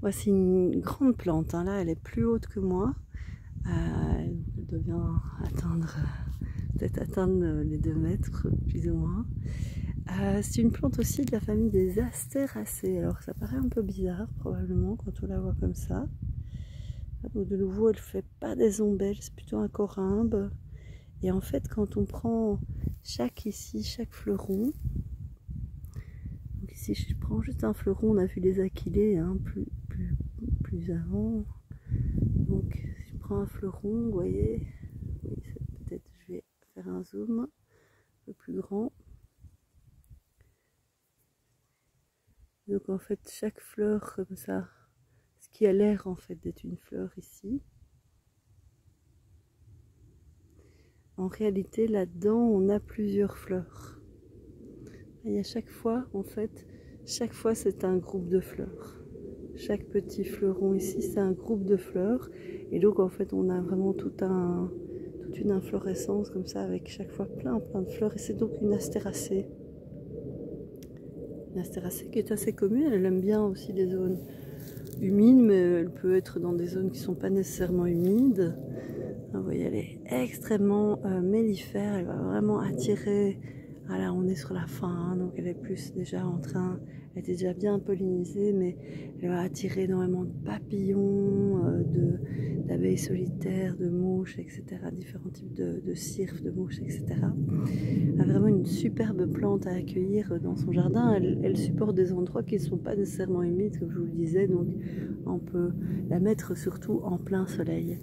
Voici une grande plante, hein. Là elle est plus haute que moi. Elle devient atteindre, peut-être atteindre les 2 mètres plus ou moins. C'est une plante aussi de la famille des Astéracées. Alors ça paraît un peu bizarre probablement quand on la voit comme ça. Donc de nouveau elle fait pas des ombelles, c'est plutôt un corymbe. Et en fait quand on prend chaque fleuron, donc ici je prends juste un fleuron, on a vu les achillées hein, plus avant. Donc si je prends un fleuron, vous voyez, oui, peut-être je vais faire un zoom un peu plus grand. Donc en fait chaque fleur comme ça, ce qui a l'air en fait d'être une fleur ici, en réalité là-dedans on a plusieurs fleurs. Et à chaque fois en fait, chaque fois c'est un groupe de fleurs. Chaque petit fleuron ici c'est un groupe de fleurs. Et donc en fait on a vraiment toute une inflorescence comme ça avec chaque fois plein de fleurs. Et c'est donc une astéracée. Une astéracée qui est assez commune, elle aime bien aussi des zones humides, mais elle peut être dans des zones qui ne sont pas nécessairement humides. Vous voyez, elle est extrêmement mellifère, elle va vraiment attirer. Ah là, on est sur la fin, hein, donc elle est plus déjà en train, elle était déjà bien pollinisée, mais elle va attirer énormément de papillons, d'abeilles solitaires, de mouches, etc. Différents types de cirques, de mouches, etc. Elle a vraiment une superbe plante à accueillir dans son jardin. Elle supporte des endroits qui ne sont pas nécessairement humides, comme je vous le disais, donc on peut la mettre surtout en plein soleil.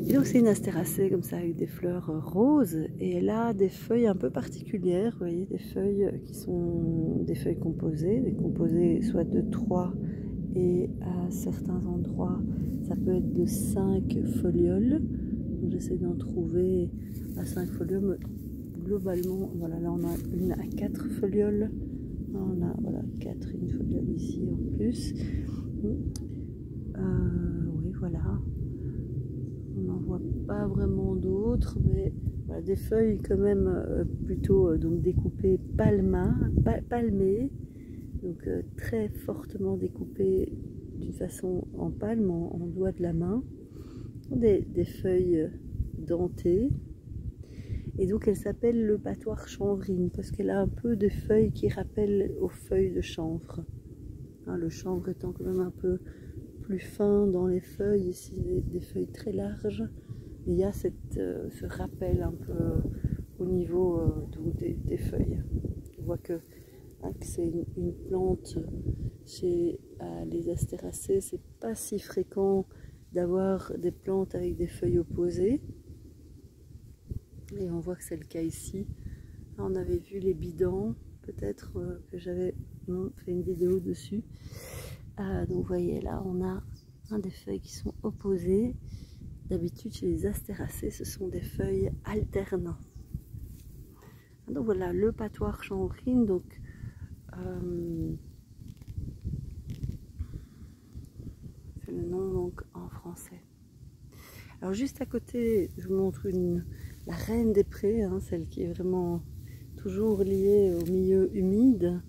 Et donc c'est une astéracée comme ça avec des fleurs roses et elle a des feuilles un peu particulières, vous voyez, des feuilles qui sont des feuilles composées, soit de 3 et à certains endroits ça peut être de 5 folioles. J'essaie d'en trouver à 5 folioles, mais globalement, voilà, là on a une à 4 folioles, on a voilà 4, une foliole ici en plus. Oui voilà. On n'en voit pas vraiment d'autres, mais voilà, des feuilles quand même plutôt donc découpées palmées, donc très fortement découpées d'une façon en palme, en doigt de la main, des feuilles dentées. Et donc elle s'appelle le patoire chanvrine parce qu'elle a un peu de feuilles qui rappellent aux feuilles de chanvre. Hein, le chanvre étant quand même un peu plus fin dans les feuilles, ici des feuilles très larges. Et il y a ce rappel un peu au niveau donc des feuilles. On voit que c'est une plante chez les astéracées, c'est pas si fréquent d'avoir des plantes avec des feuilles opposées. Et on voit que c'est le cas ici. Là, on avait vu les bidans, peut-être que j'avais fait une vidéo dessus. Donc vous voyez là, on a des feuilles qui sont opposées. D'habitude chez les astéracées, ce sont des feuilles alternes. Donc voilà, le patoire chanvrine, donc c'est le nom donc en français. Alors juste à côté, je vous montre la reine des prés, hein, celle qui est vraiment toujours liée au milieu humide.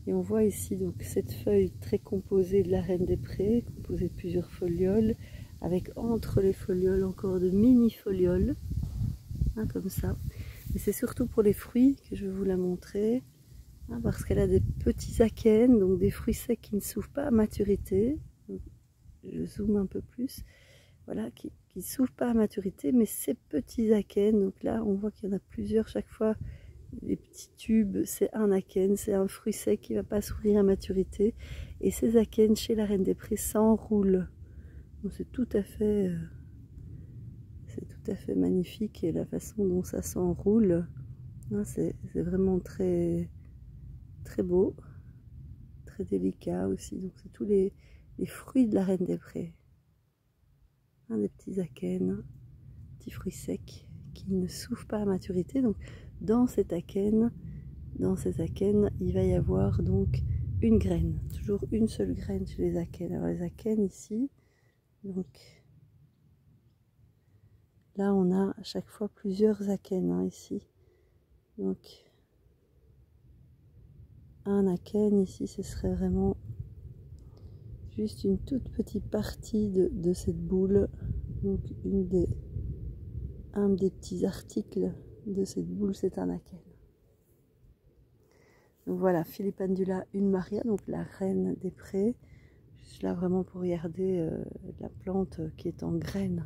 Et on voit ici donc cette feuille très composée de la reine des prés, composée de plusieurs folioles, avec entre les folioles encore de mini-folioles, hein, comme ça. Et c'est surtout pour les fruits que je vais vous la montrer, hein, parce qu'elle a des petits akènes, donc des fruits secs qui ne s'ouvrent pas à maturité. Donc, je zoome un peu plus, voilà, qui ne s'ouvrent pas à maturité, mais ces petits akènes, donc là on voit qu'il y en a plusieurs chaque fois. Les petits tubes, c'est un akène, c'est un fruit sec qui ne va pas s'ouvrir à maturité. Et ces akènes, chez la reine des prés, s'enroulent. C'est tout à fait magnifique, et la façon dont ça s'enroule, c'est vraiment très, très beau, très délicat aussi. Donc c'est tous les fruits de la reine des prés. Des petits akènes, petits fruits secs qui ne s'ouvrent pas à maturité. Donc dans ces akènes, il va y avoir donc une graine, toujours une seule graine chez les akènes. Alors les akènes ici, donc là on a à chaque fois plusieurs akènes, hein, ici. Donc un akène ici, ce serait vraiment, juste une toute petite partie de cette boule. Donc un des petits articles de cette boule, c'est un akène. Donc voilà, Filipendula unmaria, donc la reine des prés. Je suis là vraiment pour regarder la plante qui est en graines.